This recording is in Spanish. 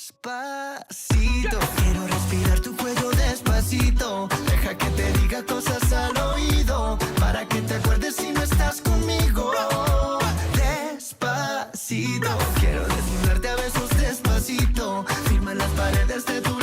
Despacito, quiero respirar tu cuello despacito. Deja que te diga cosas al oído, para que te acuerdes si no estás conmigo. Despacito, quiero desnudarte a besos despacito. Firma las paredes de tu